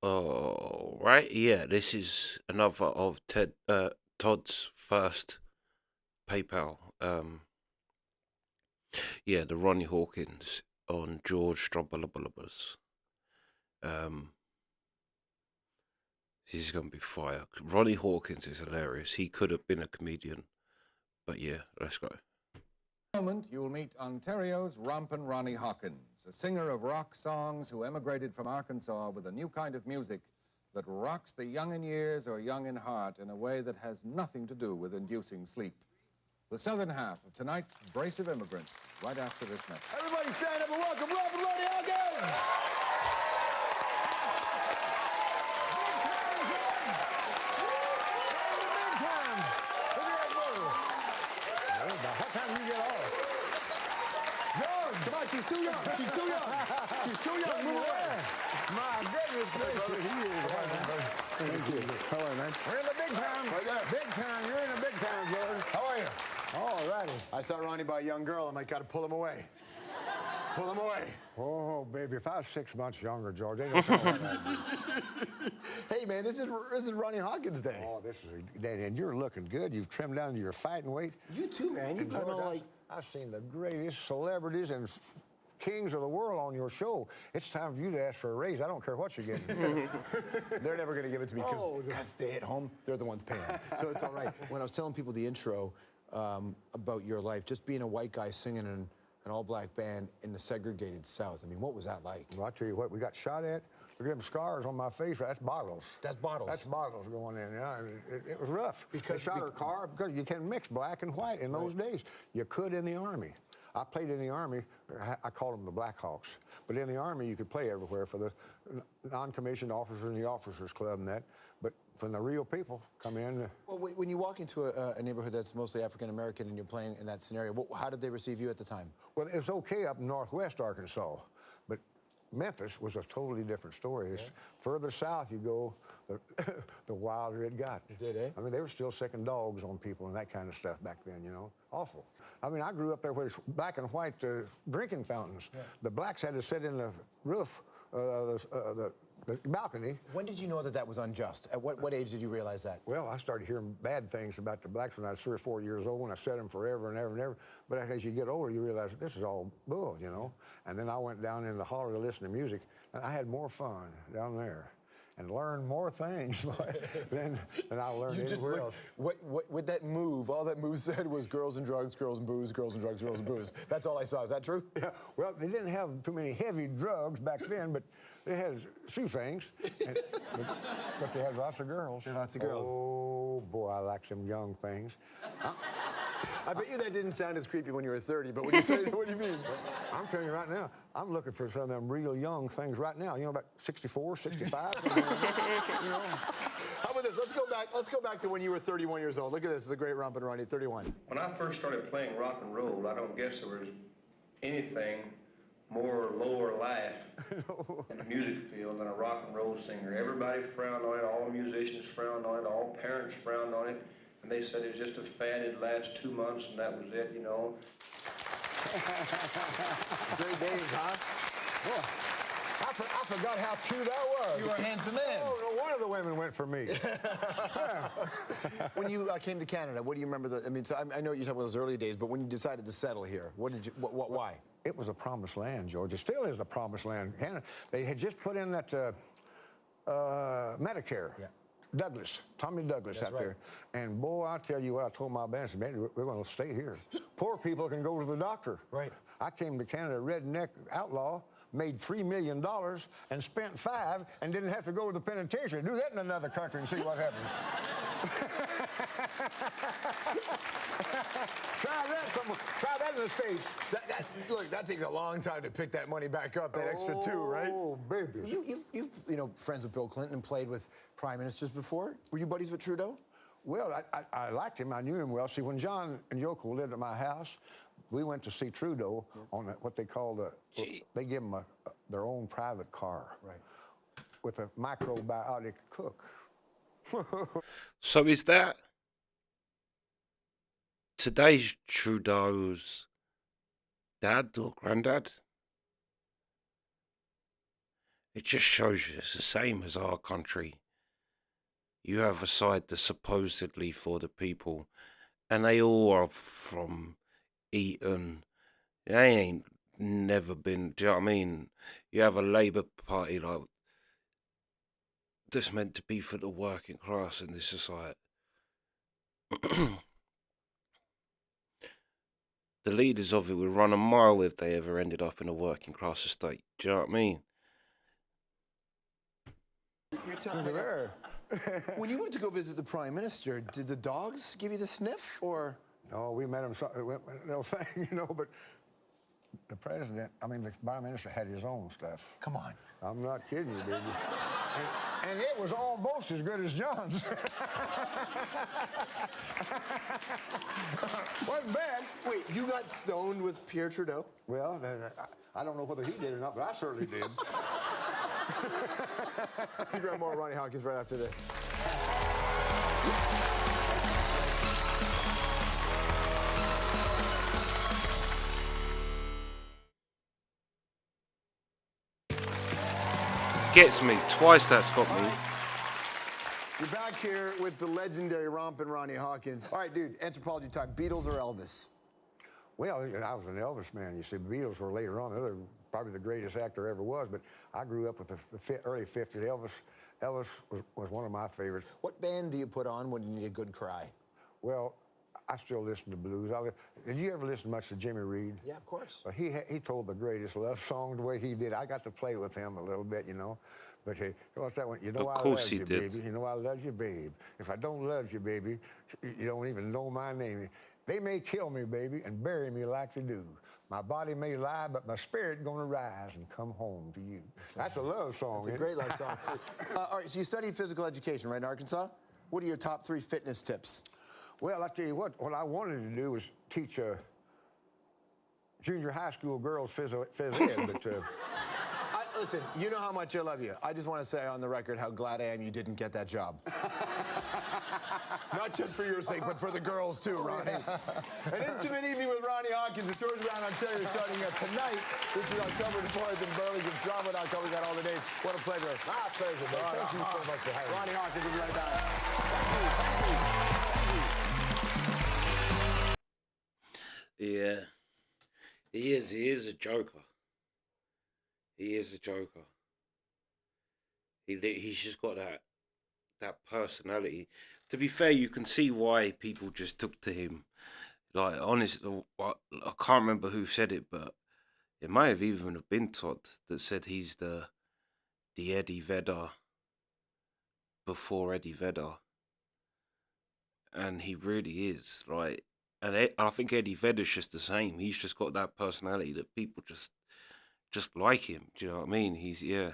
Oh, right. Yeah, this is another of Todd's first PayPal. Yeah, the Ronnie Hawkins on George Stroumboulopoulos. Um, this is gonna be fire. Ronnie Hawkins is hilarious. He could have been a comedian, but yeah, let's go. Moment, you'll meet Ontario's Rompin' Ronnie Hawkins, a singer of rock songs who emigrated from Arkansas with a new kind of music that rocks the young in years or young in heart in a way that has nothing to do with inducing sleep. The southern half of tonight's brace of immigrants, right after this message. Everybody stand up and welcome Rompin' Ronnie Hawkins! She's too young. She's too young. She's too young. Move away. My goodness gracious. He is. Thank you. How are you, man? We're in the big town. Right there. Big town. You're in the big town, George. How are you? All righty. I saw Ronnie by a young girl. I might got to pull him away. Pull him away. Oh, baby, if I was 6 months younger, George, ain't no telling what I'd do. Hey, man, this is Ronnie Hawkins Day. Oh, this is a day, and you're looking good. You've trimmed down to your fighting weight. You too, man. You've got like... I've seen the greatest celebrities and kings of the world on your show. It's time for you to ask for a raise. I don't care what you're getting. They're never going to give it to me because they at home, they're the ones paying. So it's all right. When I was telling people the intro about your life, just being a white guy singing in an all-black band in the segregated South, I mean, what was that like? Well, I tell you what, we got shot at. Look at them scars on my face. That's bottles. That's bottles. That's bottles going in. Yeah, it was rough. Because they shot our car because you can't mix black and white in those days. You could in the Army. I played in the Army. I called them the Blackhawks. But in the Army, you could play everywhere for the non-commissioned officers and the officers club and that. But when the real people come in... Well, when you walk into a neighborhood that's mostly African-American and you're playing in that scenario, how did they receive you at the time? Well, it's okay up in northwest Arkansas, but Memphis was a totally different story. It's further south you go, the wilder it got. It did, eh? I mean, they were still sicking dogs on people and that kind of stuff back then, you know? Awful. I mean, I grew up there where it's black and white drinking fountains. Yeah. The blacks had to sit in the roof, the balcony. When did you know that that was unjust? At what age did you realize that? Well, I started hearing bad things about the blacks when I was 3 or 4 years old, and I said them forever and ever and ever. But as you get older, you realize that this is all bull, you know? And then I went down in the holler to listen to music, and I had more fun down there and learned more things than I learned anywhere else. With that move, all that move said was girls and drugs, girls and booze, girls and drugs, girls and booze. That's all I saw. Is that true? Yeah. Well, they didn't have too many heavy drugs back then, but they had a few things. But they had lots of girls. Lots of girls. Oh, boy, I like some young things. I bet you that didn't sound as creepy when you were 30, but when you say it, what do you mean? I'm telling you right now, I'm looking for some of them real young things right now. You know, about 64, 65. You know. How about this? Let's go back to when you were 31 years old. Look at this. This is a great Rompin' Ronnie, 31. When I first started playing rock and roll, I don't guess there was anything more lower life in the music field than a rock and roll singer. Everybody frowned on it. All musicians frowned on it. All parents frowned on it. And they said it was just a fad. It'd last 2 months, and that was it, you know. Great days, huh? Well, I forgot how cute I was. You were a handsome man. Oh, no, one of the women went for me. When you came to Canada, what do you remember? I mean, so I know you talked about those early days, but when you decided to settle here, why? It was a promised land, George. It still is a promised land. Canada, they had just put in that Medicare. Yeah. Tommy Douglas out there. And boy, I tell you what, I told my band, I said, man, we're going to stay here. Poor people can go to the doctor. Right. I came to Canada, redneck outlaw, made $3 million and spent $5 and didn't have to go to the penitentiary. Do that in another country and see what happens. Try that in the States. Look, that takes a long time to pick that money back up, that extra two, right? Oh, baby. You've friends with Bill Clinton and played with prime ministers before? Were you buddies with Trudeau? Well, I liked him. I knew him well. See, when John and Yoko lived at my house, we went to see Trudeau on what they call they give him their own private car. Right. With a microbiotic cook. So is that today's Trudeau's dad or granddad? It just shows you it's the same as our country. You have a side that's supposedly for the people, and they all are from Eton. They ain't never been. Do you know what I mean? You have a Labour Party like that's meant to be for the working class in this society. The leaders of it would run a mile if they ever ended up in a working class estate. Do you know what I mean? You're telling me when you went to go visit the Prime Minister, did the dogs give you the sniff, or? No, we met him, no thing, you know, but the president, I mean, the Prime Minister had his own stuff. Come on. I'm not kidding you, baby. And it was almost as good as John's. Wasn't bad. Wait, you got stoned with Pierre Trudeau? Well, I don't know whether he did or not, but I certainly did. See more Ronnie Hawkins right after this. Gets me. Twice that's got me. You're back here with the legendary rompin' Ronnie Hawkins. All right, dude, anthropology time. Beatles or Elvis? Well, I was an Elvis man. You see, the Beatles were later on. They're probably the greatest actor ever was, but I grew up with the early 50s. Elvis was one of my favorites. What band do you put on when you need a good cry? Well, I still listen to blues. Did you ever listen much to Jimmy Reed? Yeah, of course. Well, he told the greatest love song the way he did. I got to play with him a little bit, you know. But hey, what's that one? You know Of I course love he you, did. baby. You know I love you, babe. If I don't love you, baby, you don't even know my name. They may kill me, baby, and bury me like they do. My body may lie, but my spirit gonna rise and come home to you. That's a love song. It's a great love song. All right, so you studied physical education, right, in Arkansas? What are your top 3 fitness tips? Well, I tell you what I wanted to do was teach junior high school girls phys ed, but Listen, you know how much I love you. I just want to say on the record how glad I am you didn't get that job. Not just for your sake, but for the girls too, Ronnie. An intimate evening with Ronnie Hawkins. The tours around Ontario starting tonight, which is October the 4th in Burlington. Stroumboulopoulos, we got all the dates. What a pleasure. My pleasure, man. Thank you so much for having me. Ronnie Hawkins will be right back. Yeah. He is a joker. He is a joker. He's just got that personality. To be fair, you can see why people just took to him. Like, honestly, I can't remember who said it, but it might have even have been Todd that said he's the Eddie Vedder before Eddie Vedder, and he really is. Like, and I think Eddie Vedder's just the same. He's just got that personality that people just like him. Do you know what I mean? He's yeah.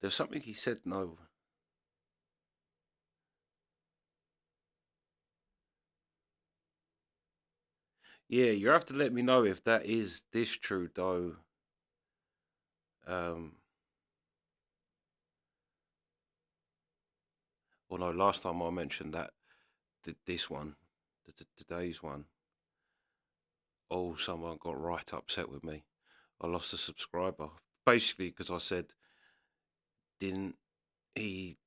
There's something he said no. Yeah, you have to let me know if that is this true though. Well, no, last time I mentioned that this one, today's one. Oh, someone got right upset with me. I lost a subscriber basically because I said, didn't he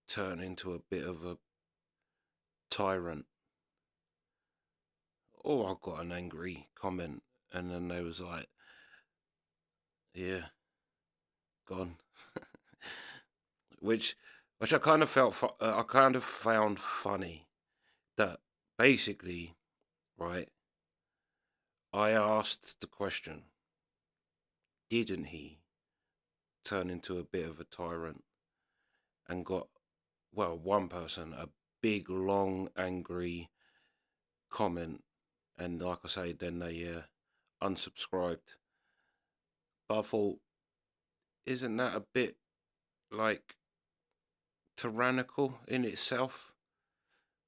turn into a bit of a tyrant? Oh, I got an angry comment, and then they was like, yeah, gone. which I kind of I kind of found funny that basically, right, I asked the question, didn't he turn into a bit of a tyrant, and got, well, one person, a big, long, angry comment, and like I say, then they unsubscribed. But I thought, isn't that a bit like tyrannical in itself?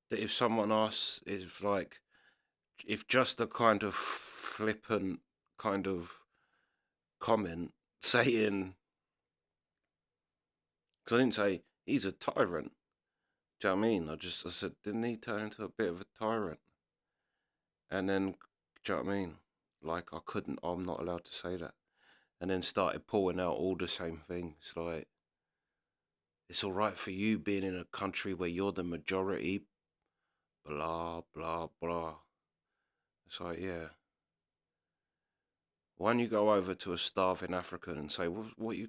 That if someone asks, if like, if just a kind of flippant kind of comment saying, because I didn't say he's a tyrant. Do you know what I mean? I said, didn't he turn into a bit of a tyrant? And then, do you know what I mean? Like, I'm not allowed to say that. And then started pulling out all the same things. Like, it's all right for you being in a country where you're the majority, blah, blah, blah. It's like, yeah. Why don't you go over to a starving African and say, what you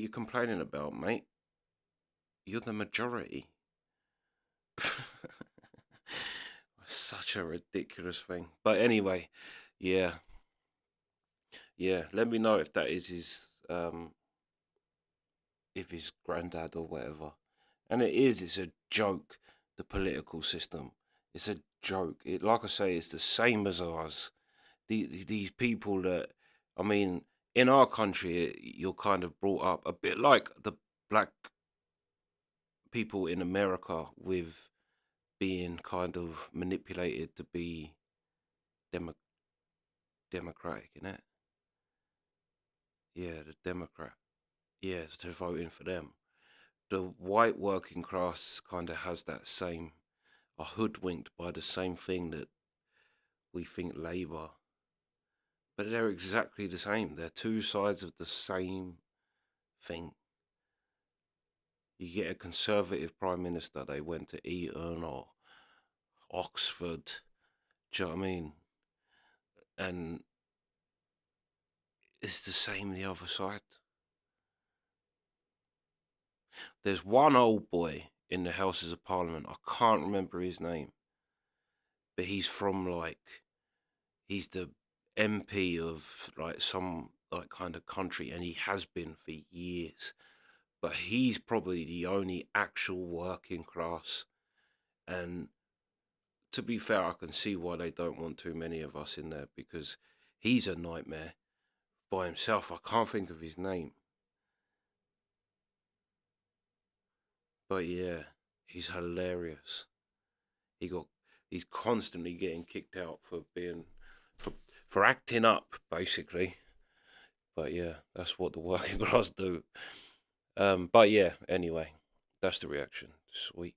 complaining about, mate? You're the majority. Such a ridiculous thing. But anyway, yeah. Yeah, let me know if that is his granddad or whatever. And it's a joke, the political system. It's a joke. Like I say, it's the same as ours. These people that, I mean, in our country, you're kind of brought up a bit like the black people in America with being kind of manipulated to be democratic, innit? Yeah, the Democrat. Yeah, to voting for them. The white working class kind of has that same, are hoodwinked by the same thing that we think Labour. But they're exactly the same. They're two sides of the same thing. You get a Conservative Prime Minister, they went to Eton or Oxford. Do you know what I mean? And it's the same the other side. There's one old boy in the Houses of Parliament, I can't remember his name, but he's the MP of like some like kind of country, and he has been for years. But he's probably the only actual working class. And to be fair, I can see why they don't want too many of us in there, because he's a nightmare by himself. I can't think of his name. But yeah, he's hilarious. He's constantly getting kicked out for being for acting up, basically. But yeah, that's what the working class do. But yeah, anyway, that's the reaction. Sweet.